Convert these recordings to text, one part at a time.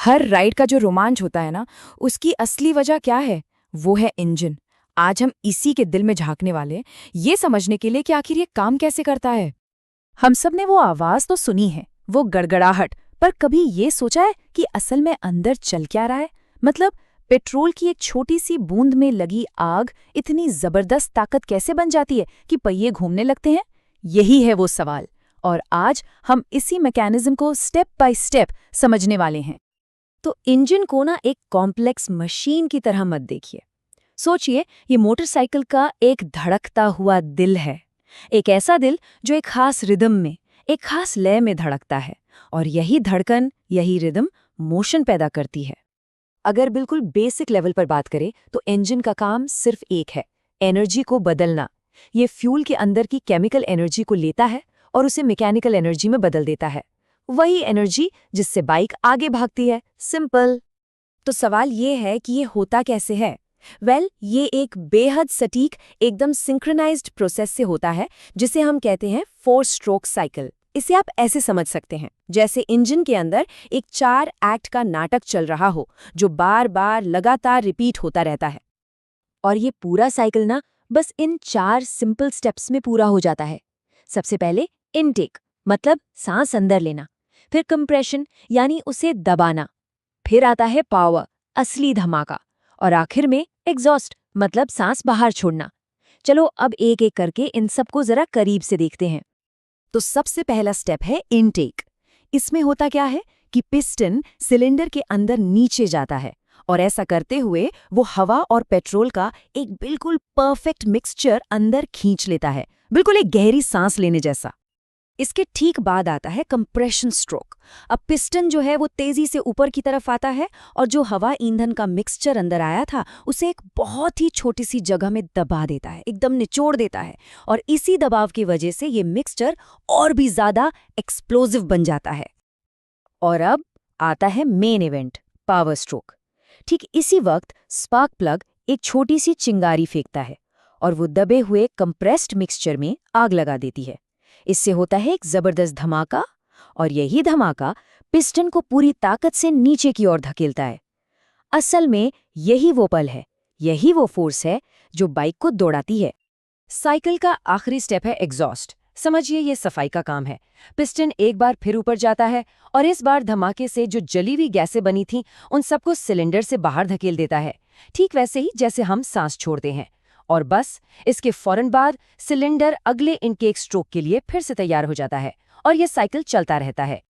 हर ride का जो रोमांच होता है ना, उसकी असली वजह क्या है? वो है इंजन। आज हम इसी के दिल में झांकने वाले हैं, ये समझने के लिए कि आखिर ये काम कैसे करता है। हम सब ने वो आवाज तो सुनी है, वो गड़गड़ाहट, पर कभी ये सोचा है कि असल में अंदर चल क्या रहा है? मतलब पेट्रोल की एक छोटी सी बूंद में लगी आग इतनी जबरदस्त ताकत कैसे बन जाती है कि पहिए घूमने लगते हैं? यही है वो सवाल। और आज हम इसी मैकेनिज्म को स्टेप बाय स्टेप समझने वाले हैं। तो इंजन को ना एक कॉम्प्लेक्स मशीन की तरह मत देखिए। सोचिए, ये मोटरसाइकिल का एक धड़कता हुआ दिल है। एक ऐसा दिल जो एक खास रिदम में, एक खास लय में धड़कता है, और यही धड़कन, यही रिदम मोशन पैदा करती है। अगर बिल्कुल बेसिक लेवल पर बात करें तो इंजन का काम सिर्फ एक है, एनर्जी को बदलना। ये फ्यूल के अंदर की केमिकल एनर्जी को लेता है और उसे मैकेनिकल एनर्जी में बदल देता है। वही एनर्जी जिससे बाइक आगे भागती है। सिंपल। तो सवाल ये है कि ये होता कैसे है? ये एक बेहद सटीक, एकदम सिंक्रोनाइज्ड प्रोसेस से होता है, जिसे हम कहते हैं 4 स्ट्रोक साइकिल। इसे आप ऐसे समझ सकते हैं, जैसे इंजन के अंदर एक 4 एक्ट का नाटक चल रहा हो, जो बार बार लगातार रिपीट होता रहता है। और ये पूरा साइकिल ना बस इन 4 सिंपल स्टेप्स में पूरा हो जाता है। सबसे पहले इनटेक, मतलब सांस अंदर लेना। फिर कंप्रेशन, यानी उसे दबाना। फिर आता है पावर, असली धमाका। और आखिर में एग्जॉस्ट, मतलब सांस बाहर छोड़ना। चलो अब एक एक करके इन सबको जरा करीब से देखते हैं। तो सबसे पहला स्टेप है इनटेक। इसमें होता क्या है कि पिस्टन सिलेंडर के अंदर नीचे जाता है, और ऐसा करते हुए वो हवा और पेट्रोल का एक बिल्कुल परफेक्ट मिक्सचर अंदर खींच लेता है, बिल्कुल एक गहरी सांस लेने जैसा। इसके ठीक बाद आता है कंप्रेशन स्ट्रोक। अब पिस्टन जो है वो तेजी से ऊपर की तरफ आता है, और जो हवा ईंधन का मिक्सचर अंदर आया था उसे एक बहुत ही छोटी सी जगह में दबा देता है, एकदम निचोड़ देता है। और इसी दबाव की वजह से ये मिक्सचर और भी ज्यादा एक्सप्लोजिव बन जाता है। और अब आता है मेन इवेंट, पावर स्ट्रोक। ठीक इसी वक्त स्पार्क प्लग एक छोटी सी चिंगारी फेंकता है, और वो दबे हुए कंप्रेस्ड मिक्सचर में आग लगा देती है। इससे होता है एक जबरदस्त धमाका, और यही धमाका पिस्टन को पूरी ताकत से नीचे की ओर धकेलता है। असल में यही वो पल है, यही वो फोर्स है जो बाइक को दौड़ाती है। साइकिल का आखिरी स्टेप है एग्जॉस्ट। समझिए, ये सफाई का काम है। पिस्टन एक बार फिर ऊपर जाता है, और इस बार धमाके से जो जली हुई गैसें बनी थीं उन सबको सिलेंडर से बाहर धकेल देता है, ठीक वैसे ही जैसे हम सांस छोड़ते हैं। और बस इसके फौरन बाद सिलेंडर अगले इनटेक स्ट्रोक के लिए फिर से तैयार हो जाता है, और ये साइकिल चलता रहता है।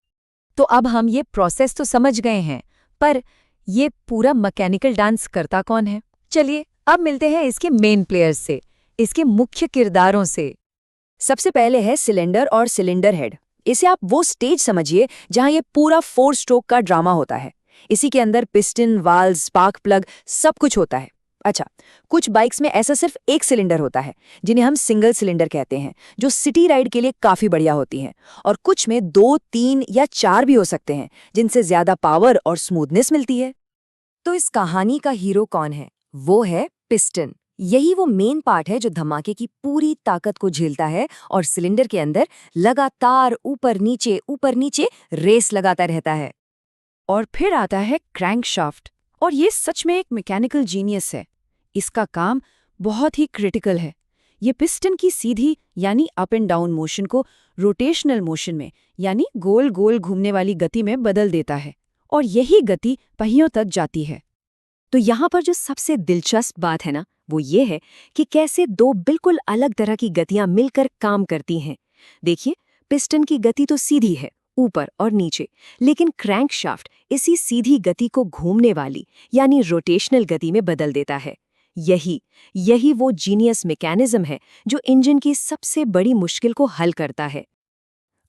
तो अब हम ये प्रोसेस तो समझ गए हैं, पर ये पूरा मैकेनिकल डांस करता कौन है? चलिए अब मिलते हैं इसके मेन प्लेयर्स से, इसके मुख्य किरदारों से। सबसे पहले है सिलेंडर और सिलेंडर हेड। इसे आप वो स्टेज समझिए जहां ये पूरा 4 स्ट्रोक का ड्रामा होता है। इसी के अंदर पिस्टन, वाल्व, स्पार्क प्लग, सब कुछ होता है। अच्छा, कुछ बाइक्स में ऐसा सिर्फ एक सिलेंडर होता है, जिन्हें हम सिंगल सिलेंडर कहते हैं, जो सिटी राइड के लिए काफी बढ़िया होती हैं। और कुछ में 2, 3 या 4 भी हो सकते हैं, जिनसे ज्यादा पावर और स्मूथनेस मिलती है। तो इस कहानी का हीरो कौन है? वो है पिस्टन। यही वो मेन पार्ट है जो धमाके की पूरी ताकत को झेलता है और सिलेंडर के अंदर लगातार ऊपर नीचे रेस लगाता रहता है। और फिर आता है क्रैंकशाफ्ट, और ये सच में एक मैकेनिकल जीनियस है। इसका काम बहुत ही क्रिटिकल है। ये पिस्टन की सीधी यानी अप एंड डाउन मोशन को रोटेशनल मोशन में, यानी गोल गोल घूमने वाली गति में बदल देता है, और यही गति पहियों तक जाती है। तो यहाँ पर जो सबसे दिलचस्प बात है ना, वो ये है कि कैसे 2 बिल्कुल अलग तरह की गतियां मिलकर काम करती हैं। देखिए, पिस्टन की गति तो सीधी है, ऊपर और नीचे, लेकिन क्रैंकशाफ्ट इसी सीधी गति को घूमने वाली यानी रोटेशनल गति में बदल देता है। यही वो जीनियस मैकेनिज्म है जो इंजन की सबसे बड़ी मुश्किल को हल करता है।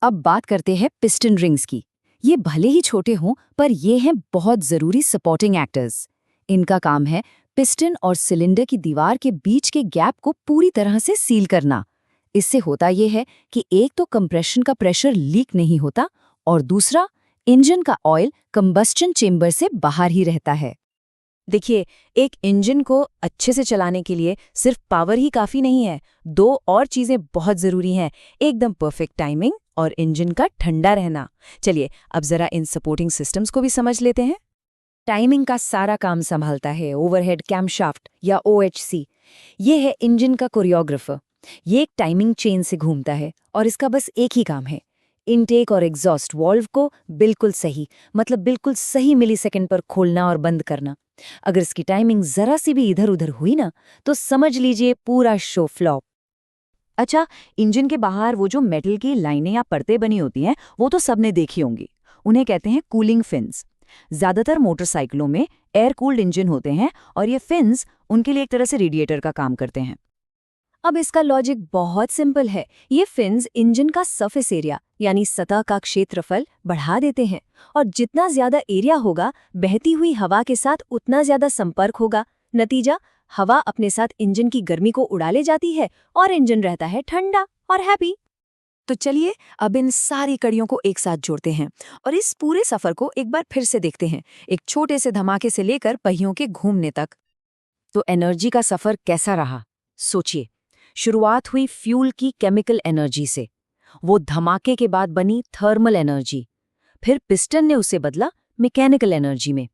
अब बात करते हैं पिस्टन रिंग्स की। ये भले ही छोटे हों, पर ये हैं बहुत जरूरी सपोर्टिंग एक्टर्स। इनका काम है पिस्टन और सिलेंडर की दीवार के बीच के गैप को पूरी तरह से सील करना। इससे होता यह है कि एक तो कंप्रेशन का प्रेशर लीक नहीं होता, और दूसरा, इंजन का ऑयल कंबस्टन चेंबर से बाहर ही रहता है। देखिए, एक इंजन को अच्छे से चलाने के लिए सिर्फ पावर ही काफी नहीं है, 2 और चीजें बहुत जरूरी हैं, एकदम परफेक्ट टाइमिंग और इंजन का ठंडा रहना। चलिए अब जरा इन सपोर्टिंग सिस्टम्स को भी समझ लेते हैं। टाइमिंग का सारा काम संभालता है, ओवरहेड कैमशाफ्ट या OHC। ये है इंजन का कोरियोग्राफर। ये एक टाइमिंग चेन से घूमता है और इसका बस एक ही काम है, इनटेक और एग्जॉस्ट वाल्व को बिल्कुल सही मिलीसेकंड पर खोलना और बंद करना। अगर इसकी टाइमिंग जरा सी भी इधर उधर हुई ना, तो समझ लीजिए पूरा शो फ्लॉप। अच्छा, इंजन के बाहर वो जो मेटल की लाइनें या परतें बनी होती हैं, वो तो सबने देखी होंगी। उन्हें कहते हैं कूलिंग फिन्स। ज्यादातर मोटरसाइकिलों में एयर कूल्ड इंजन होते हैं और ये फिन्स उनके लिए एक तरह से रेडिएटर का काम करते हैं। अब इसका लॉजिक बहुत सिंपल है। ये फिन्स इंजन का सरफेस एरिया यानी सतह का क्षेत्रफल बढ़ा देते हैं, और जितना ज्यादा एरिया होगा, बहती हुई हवा के साथ उतना ज्यादा संपर्क होगा। नतीजा, हवा अपने साथ इंजन की गर्मी को उड़ा ले जाती है और इंजन रहता है ठंडा और हैप्पी। तो चलिए अब इन सारी कड़ियों को एक साथ जोड़ते हैं और इस पूरे सफर को एक बार फिर से देखते हैं, एक छोटे से धमाके से लेकर पहियों के घूमने तक। तो एनर्जी का सफर कैसा रहा? सोचिए, शुरुआत हुई फ्यूल की केमिकल एनर्जी से, वो धमाके के बाद बनी थर्मल एनर्जी, फिर पिस्टन ने उसे बदला मैकेनिकल एनर्जी में,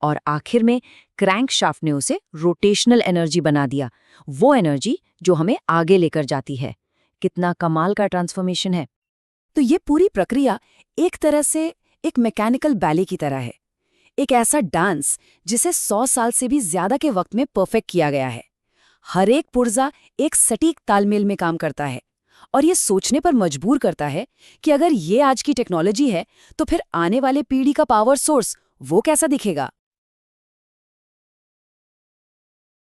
और आखिर में क्रैंकशाफ्ट ने उसे रोटेशनल एनर्जी बना दिया, वो एनर्जी जो हमें आगे लेकर जाती है। कितना कमाल का ट्रांसफॉर्मेशन है। तो ये पूरी प्रक्रिया एक तरह से एक मैकेनिकल बैले की तरह है, एक ऐसा डांस जिसे 100 साल से भी ज्यादा के वक्त में परफेक्ट किया गया है। हर एक पुर्जा एक सटीक तालमेल में काम करता है और ये सोचने पर मजबूर करता है कि अगर ये आज की टेक्नोलॉजी है तो फिर आने वाले पीढ़ी का पावर सोर्स वो कैसा दिखेगा।